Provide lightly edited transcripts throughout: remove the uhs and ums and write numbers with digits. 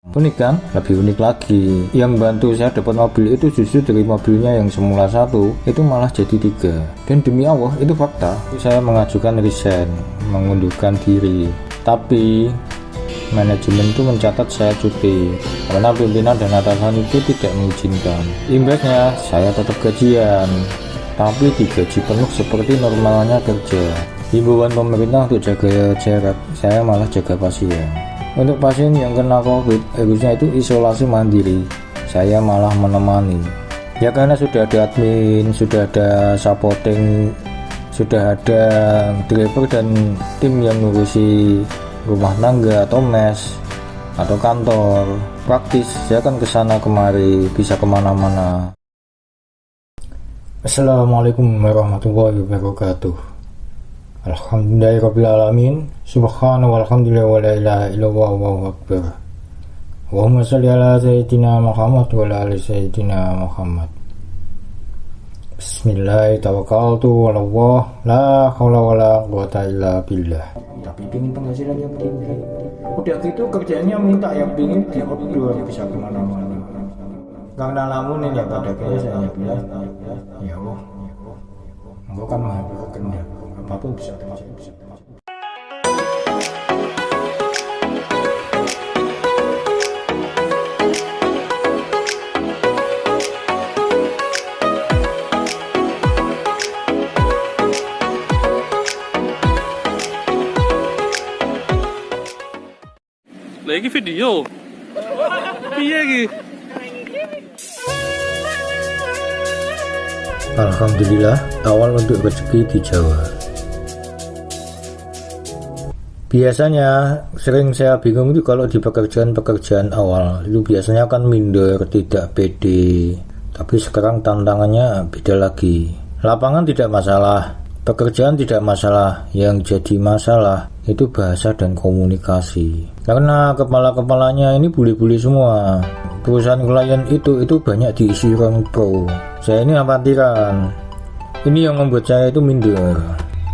Unik kan? Lebih unik lagi, yang bantu saya dapat mobil itu justru dari mobilnya yang semula satu, itu malah jadi 3. Dan demi Allah, itu fakta. Saya mengajukan resign, mengundurkan diri. Tapi manajemen itu mencatat saya cuti karena pimpinan dan atasan itu tidak mengizinkan. Imbasnya, saya tetap gajian, tapi digaji penuh seperti normalnya kerja. Himbauan pemerintah untuk jaga jarak, saya malah jaga pasien. Untuk pasien yang kena COVID, harusnya itu isolasi mandiri, saya malah menemani. Ya karena sudah ada admin, sudah ada supporting, sudah ada driver dan tim yang ngurusi rumah tangga atau mes atau kantor. Praktis, saya kan kesana kemari, bisa kemana-mana. Assalamualaikum warahmatullahi wabarakatuh. Alhamdulillahirrabbilalamin. Subhanahu walhamdulillah wa la ilaha illallah wallahu akbar. Allahumma salli ala sayyidina Muhammad wa ala ali sayyidina Muhammad. Bismillah tawakkaltu ala Allah, la haula wala quwata illa billah. Tapi pingin penghasilan yang tinggi. Udah gitu kerjanya minta yang pingin di outdoor, bisa kemana-mana. Karena lamunin ya pada kayaknya saya bilang, ya Allah, engkau kan maha berkehendak, apapun bisa terjadi. Lagi video. Piye iki? Alhamdulillah, awal untuk rezeki di Jawa. Biasanya sering saya bingung itu kalau di pekerjaan-pekerjaan awal itu biasanya kan minder, tidak pede. Tapi sekarang tantangannya beda lagi. Lapangan tidak masalah, pekerjaan tidak masalah, yang jadi masalah itu bahasa dan komunikasi. Karena kepala-kepalanya ini bule-bule semua. Perusahaan klien itu banyak diisi orang pro. Saya ini amatiran. Ini yang membuat saya itu minder.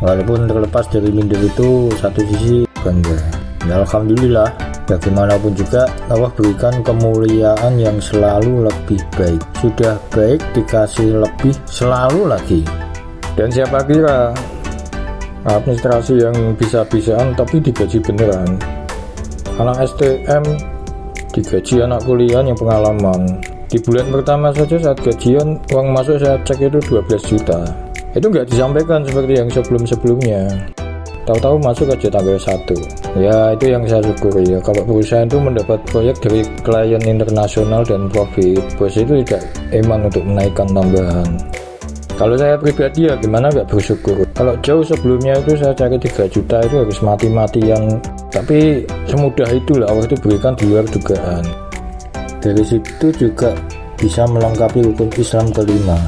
Walaupun terlepas dari minder itu, satu sisi bangga. Ya alhamdulillah, bagaimanapun juga Allah berikan kemuliaan yang selalu lebih baik. Sudah baik dikasih lebih selalu lagi. Dan siapa kira administrasi yang bisa-bisaan tapi digaji beneran. Anak STM digaji anak kuliah yang pengalaman. Di bulan pertama saja saat gajian, uang masuk saya cek itu 12 juta. Itu nggak disampaikan seperti yang sebelum-sebelumnya. Tahu-tahu masuk aja tanggal 1. Ya itu yang saya syukuri ya. Kalau perusahaan itu mendapat proyek dari klien internasional dan profit, bos itu tidak eman untuk menaikkan tambahan. Kalau saya pribadi ya gimana nggak bersyukur. Kalau jauh sebelumnya itu saya cari 3 juta itu harus mati-matian. Tapi semudah itulah Allah itu berikan di luar dugaan. Dari situ juga bisa melengkapi rukun Islam kelima.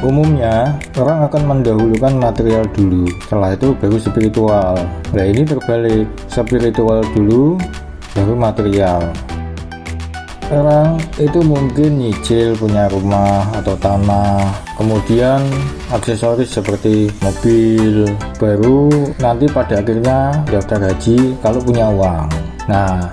Umumnya orang akan mendahulukan material dulu, setelah itu baru spiritual. Nah ini terbalik, spiritual dulu baru material. Orang itu mungkin nyicil punya rumah atau tanah, kemudian aksesoris seperti mobil, baru nanti pada akhirnya daftar haji kalau punya uang. Nah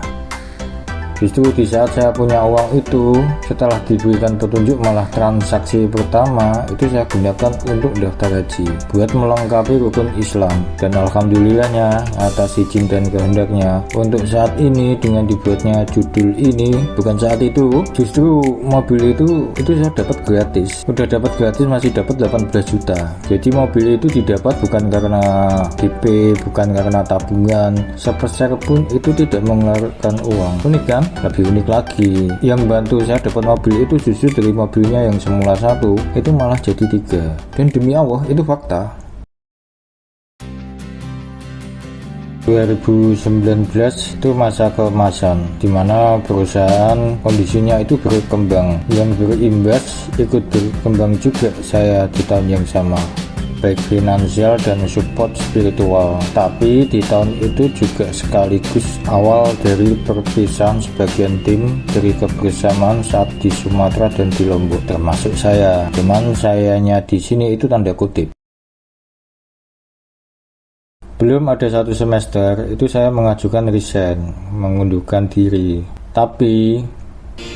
justru di saat saya punya uang itu, setelah diberikan petunjuk malah transaksi pertama itu saya gunakan untuk daftar haji buat melengkapi rukun Islam. Dan alhamdulillahnya atas izin dan kehendaknya untuk saat ini dengan dibuatnya judul ini, bukan saat itu justru mobil itu saya dapat gratis. Udah dapat gratis masih dapat 18 juta. Jadi mobil itu didapat bukan karena DP, bukan karena tabungan, sepeser pun itu tidak mengeluarkan uang. Unik kan? Lebih unik lagi, yang bantu saya dapat mobil itu justru dari mobilnya yang semula satu, itu malah jadi 3. Dan demi Allah itu fakta. 2019 itu masa keemasan, dimana perusahaan kondisinya itu berkembang, yang berimbas ikut berkembang juga saya di tahun yang sama, baik finansial dan support spiritual. Tapi di tahun itu juga sekaligus awal dari perpisahan sebagian tim dari kebersamaan saat di Sumatera dan di Lombok, termasuk saya. Cuman sayanya di sini itu tanda kutip. Belum ada 1 semester itu saya mengajukan resign, mengundurkan diri. Tapi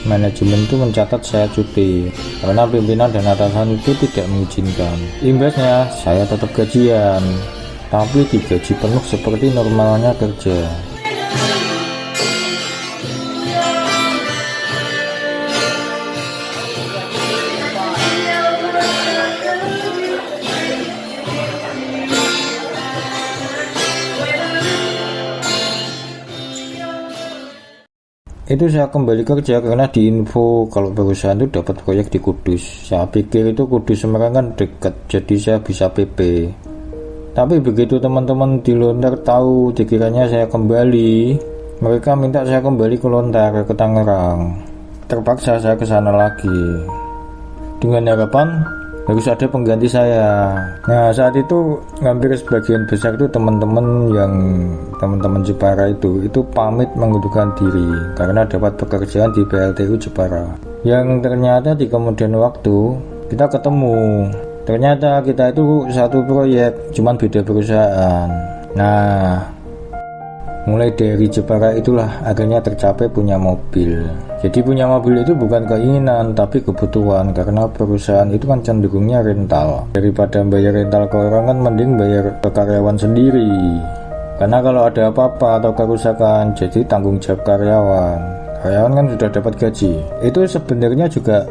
manajemen itu mencatat saya cuti karena pimpinan dan atasan itu tidak mengizinkan. Imbasnya saya tetap gajian, tapi digaji penuh seperti normalnya kerja. Itu saya kembali kerja karena diinfo kalau perusahaan itu dapat proyek di Kudus. Saya pikir itu Kudus Semarang kan dekat, jadi saya bisa PP. Tapi begitu teman-teman di Lontar tahu dikiranya saya kembali, mereka minta saya kembali ke Lontar, ke Tangerang. Terpaksa saya ke sana lagi dengan harapan harus ada pengganti saya. Nah, saat itu hampir sebagian besar itu teman-teman Jepara itu pamit mengundurkan diri karena dapat pekerjaan di PLTU Jepara. Yang ternyata di kemudian waktu kita ketemu. Ternyata kita itu satu proyek, cuman beda perusahaan. Nah, mulai dari Jepara itulah akhirnya tercapai punya mobil. Jadi punya mobil itu bukan keinginan tapi kebutuhan, karena perusahaan itu kan cenderungnya rental. Daripada bayar rental ke orang kan mending bayar ke karyawan sendiri. Karena kalau ada apa-apa atau kerusakan jadi tanggung jawab karyawan. Karyawan kan sudah dapat gaji. Itu sebenarnya juga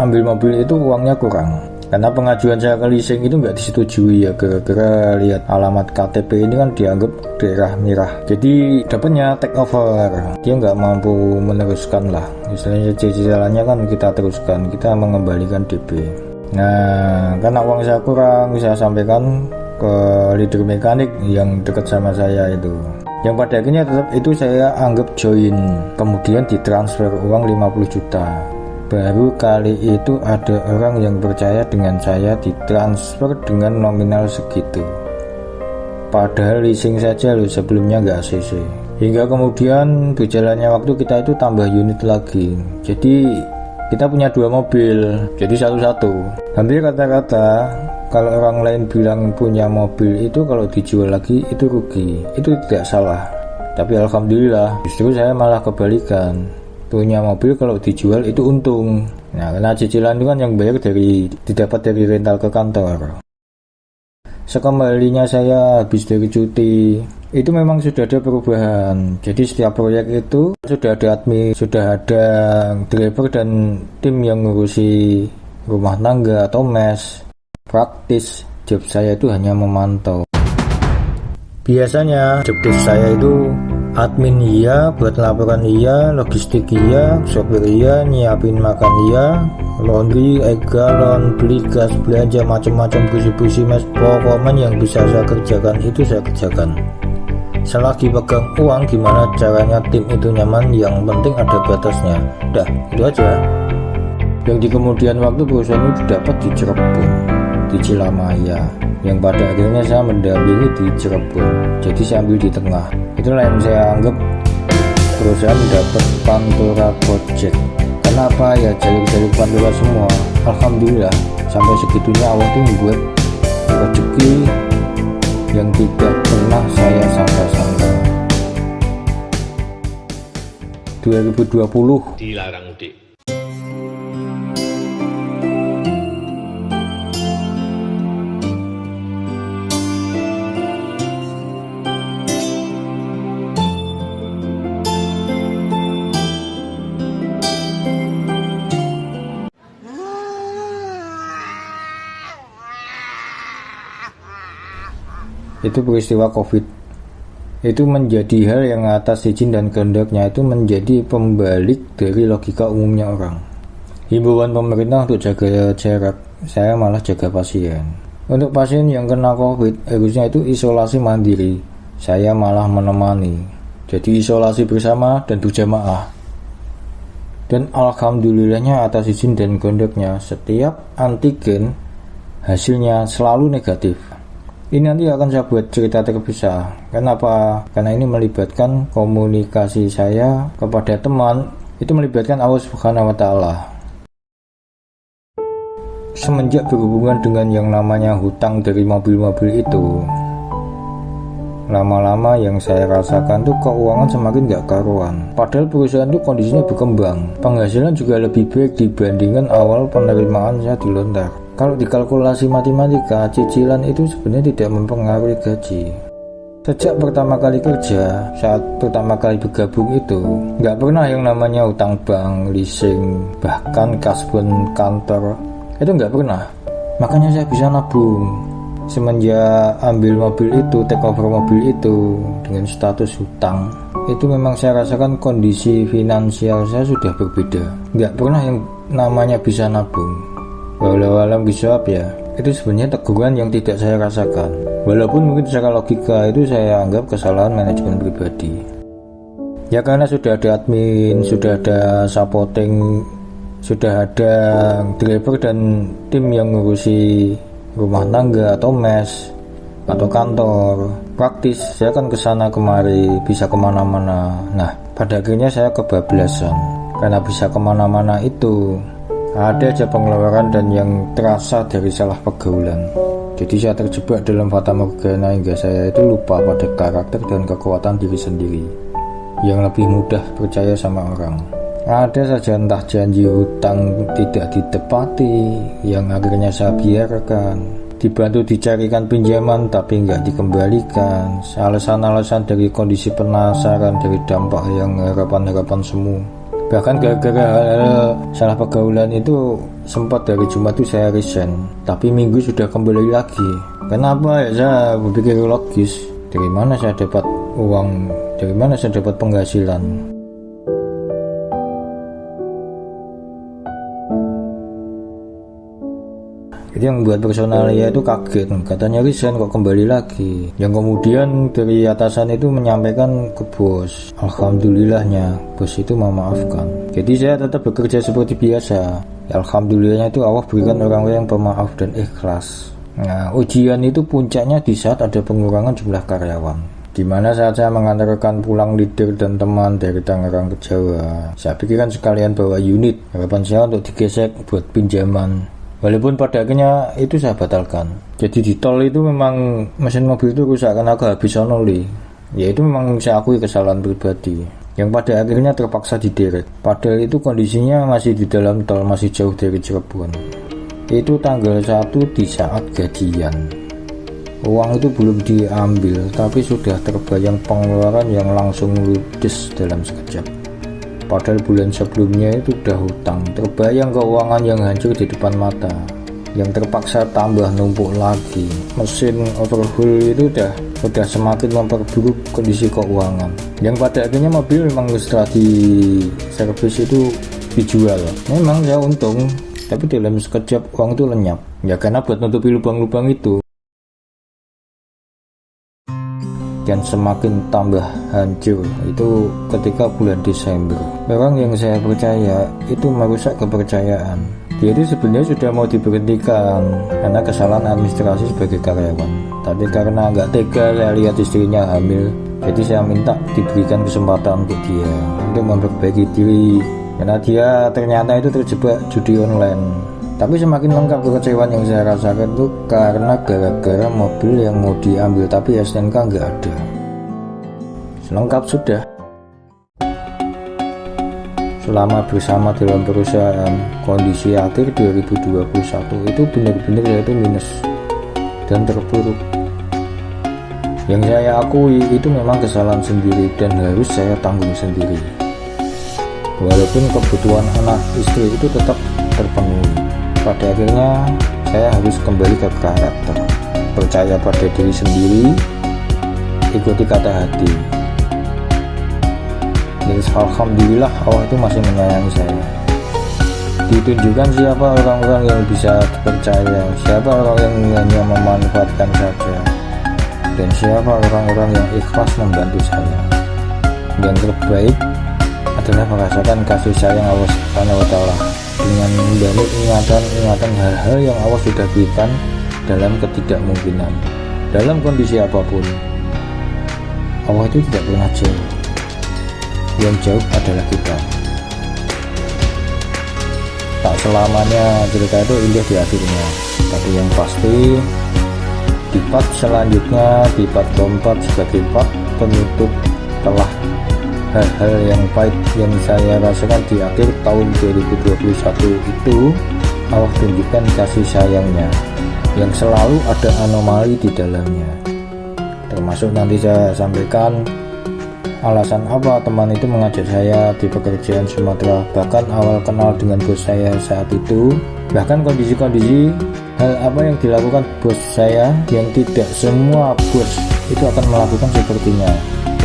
ambil mobil itu uangnya kurang. Karena pengajuan saya ke leasing itu nggak disetujui ya, gara-gara lihat alamat KTP ini kan dianggap daerah merah. Jadi dapatnya take over, dia nggak mampu meneruskan lah. Misalnya cicilannya kan kita teruskan, kita mengembalikan DP. Nah, karena uang saya kurang, saya sampaikan ke leader mekanik yang dekat sama saya itu. Yang pada akhirnya tetap itu saya anggap join, kemudian ditransfer uang 50 juta. Baru kali itu ada orang yang percaya dengan saya ditransfer dengan nominal segitu. Padahal leasing saja loh, sebelumnya nggak ACC. Hingga kemudian berjalannya waktu kita itu tambah unit lagi. Jadi kita punya 2 mobil, jadi satu-satu. Hampir rata-rata kalau orang lain bilang punya mobil itu kalau dijual lagi itu rugi. Itu tidak salah. Tapi alhamdulillah justru saya malah kebalikan. Punya mobil kalau dijual itu untung. Nah, karena cicilan itu kan yang bayar didapat dari rental ke kantor. Sekembalinya saya habis dari cuti, itu memang sudah ada perubahan. Jadi setiap proyek itu sudah ada admin, sudah ada driver dan tim yang ngurusi rumah tangga atau mes. Praktis job saya itu hanya memantau. Biasanya job desk saya itu admin iya, buat laporan iya, logistik iya, sopir iya, nyiapin makan iya, laundry, galon, beli gas, belanja macam-macam busi-busi mes. Pokoknya yang bisa saya kerjakan itu saya kerjakan. Selagi pegang uang, gimana caranya tim itu nyaman, yang penting ada batasnya. Dah, itu aja. Yang di kemudian waktu perusahaan itu dapat di Cirebon, di Cilamaya, yang pada akhirnya saya mendampingi di Cirebon. Jadi saya ambil di tengah. Itulah yang saya anggap perusahaan dapat Pantura Project. Kenapa ya, jalur-jalur Pantura semua. Alhamdulillah sampai segitunya Allah tuh membuat rezeki yang tidak pernah saya sangka-sangka. 2020 dilarang mudik. Itu peristiwa COVID. Itu menjadi hal yang atas izin dan kehendaknya itu menjadi pembalik dari logika umumnya orang. Himbauan pemerintah untuk jaga jarak, saya malah jaga pasien. Untuk pasien yang kena COVID, harusnya itu isolasi mandiri, saya malah menemani. Jadi isolasi bersama dan berjamaah. Dan alhamdulillahnya atas izin dan kehendaknya, setiap antigen hasilnya selalu negatif. Ini nanti akan saya buat cerita terpisah. Kenapa? Karena ini melibatkan komunikasi saya kepada teman, itu melibatkan Allah Subhanahu wa Ta'ala. Semenjak berhubungan dengan yang namanya hutang dari mobil-mobil itu, Lama-lama yang saya rasakan tuh keuangan semakin gak karuan. Padahal perusahaan tuh kondisinya berkembang, penghasilan juga lebih baik dibandingkan awal penerimaan saya di Lontar. Kalau dikalkulasi matematika, cicilan itu sebenarnya tidak mempengaruhi gaji. Sejak pertama kali kerja, saat pertama kali bergabung itu, nggak pernah yang namanya utang bank, leasing, bahkan kasbon kantor, itu nggak pernah. Makanya saya bisa nabung. Semenjak ambil mobil itu, take over mobil itu, dengan status hutang, itu memang saya rasakan kondisi finansial saya sudah berbeda. Nggak pernah yang namanya bisa nabung. Walau alam bisawab ya, itu sebenarnya teguran yang tidak saya rasakan. Walaupun mungkin secara logika itu saya anggap kesalahan manajemen pribadi. Ya karena sudah ada admin, sudah ada supporting, sudah ada driver dan tim yang ngurusi rumah tangga atau mes atau kantor. Praktis saya kan kesana kemari, bisa kemana-mana. Nah pada akhirnya saya kebablasan. Karena bisa kemana-mana itu, ada aja pengeluaran dan yang terasa dari salah pergaulan. Jadi saya terjebak dalam fata morgana hingga saya itu lupa pada karakter dan kekuatan diri sendiri, yang lebih mudah percaya sama orang. Ada saja entah janji hutang tidak ditepati, yang akhirnya saya biarkan. Dibantu dicarikan pinjaman tapi nggak dikembalikan. Alasan-alasan dari kondisi penasaran dari dampak yang harapan-harapan semu. Bahkan gara-gara hal-hal salah pergaulan itu sempat dari Jumat itu saya resign, tapi Minggu sudah kembali lagi. Kenapa ya? Saya berpikir logis, dari mana saya dapat uang, dari mana saya dapat penghasilan. Itu yang membuat personalia itu kaget, katanya resign kok kembali lagi. Yang kemudian dari atasan itu menyampaikan ke bos, alhamdulillahnya bos itu memaafkan. Jadi saya tetap bekerja seperti biasa. Alhamdulillahnya itu Allah berikan orang-orang yang pemaaf dan ikhlas. Nah ujian itu puncaknya di saat ada pengurangan jumlah karyawan, dimana saat saya mengantarkan pulang leader dan teman dari Tangerang ke Jawa, saya pikirkan sekalian bawa unit, harapan saya untuk digesek buat pinjaman. Walaupun pada akhirnya itu saya batalkan. Jadi di tol itu memang mesin mobil itu rusak karena aku habis oli. Ya itu memang saya akui kesalahan pribadi, yang pada akhirnya terpaksa diderek. Padahal itu kondisinya masih di dalam tol, masih jauh dari Cirebon. Itu tanggal 1 di saat gajian. Uang itu belum diambil, tapi sudah terbayang pengeluaran yang langsung ludes dalam sekejap. Padahal bulan sebelumnya itu udah hutang, terbayang keuangan yang hancur di depan mata, yang terpaksa tambah numpuk lagi. Mesin overhaul itu udah semakin memperburuk kondisi keuangan, yang pada akhirnya mobil memang setelah di servis itu dijual. Memang saya untung, tapi dalam sekejap uang itu lenyap, ya karena buat nutupi lubang-lubang itu. Dan semakin tambah hancur itu ketika bulan Desember. Orang yang saya percaya itu merusak kepercayaan. Dia itu sebenarnya sudah mau diberhentikan karena kesalahan administrasi sebagai karyawan, tapi karena nggak tega saya lihat istrinya hamil, jadi saya minta diberikan kesempatan untuk dia untuk memperbaiki diri, karena dia ternyata itu terjebak judi online. Tapi semakin lengkap kekecewaan yang saya rasakan itu karena gara-gara mobil yang mau diambil tapi STNK nggak ada. Lengkap sudah. Selama bersama dalam perusahaan, kondisi akhir 2021 itu benar-benar yaitu minus dan terpuruk. Yang saya akui itu memang kesalahan sendiri dan harus saya tanggung sendiri. Walaupun kebutuhan anak istri itu tetap terpenuhi, pada akhirnya saya harus kembali ke karakter, percaya pada diri sendiri, ikuti kata hati. Jadi alhamdulillah Allah itu masih menyayangi saya. Ditunjukkan siapa orang-orang yang bisa dipercaya, siapa orang yang hanya memanfaatkan saja, dan siapa orang-orang yang ikhlas membantu saya. Dan terbaik adalah merasakan kasih sayang Allah Subhanahu wa Ta'ala dengan membantu ingatan hal-hal yang Allah sudah berikan dalam ketidakmungkinan. Dalam kondisi apapun, Allah itu tidak pernah jauh. Yang jauh adalah kita. Tak selamanya cerita itu indah di akhirnya, tapi yang pasti di di part selanjutnya, di part keempat sebagai part penutup telah hal-hal yang pahit yang saya rasakan di akhir tahun 2021 itu, Allah tunjukkan kasih sayangnya yang selalu ada anomali di dalamnya. Termasuk nanti saya sampaikan alasan apa teman itu mengajak saya di pekerjaan Sumatera, bahkan awal kenal dengan bos saya saat itu, bahkan kondisi-kondisi hal apa yang dilakukan bos saya yang tidak semua bos itu akan melakukan sepertinya.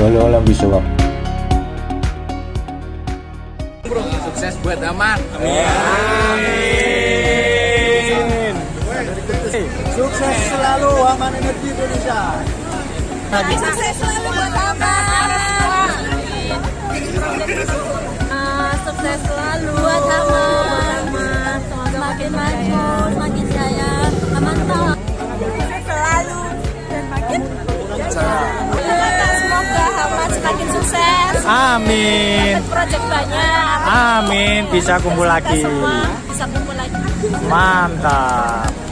Walau alam bisawab. Sukses buat Aman. Amin. Sukses selalu Aman Energi Indonesia. Sukses selalu buat Aman. Sukses selalu buat Aman. Semakin maju, semakin jaya. Aman toh. Sukses selalu dan makin jaya. Semoga Aman semakin sukses. Amin. Dapat proyek banyak. Amin. Bisa kumpul lagi. Semua bisa kumpul lagi. Mantap.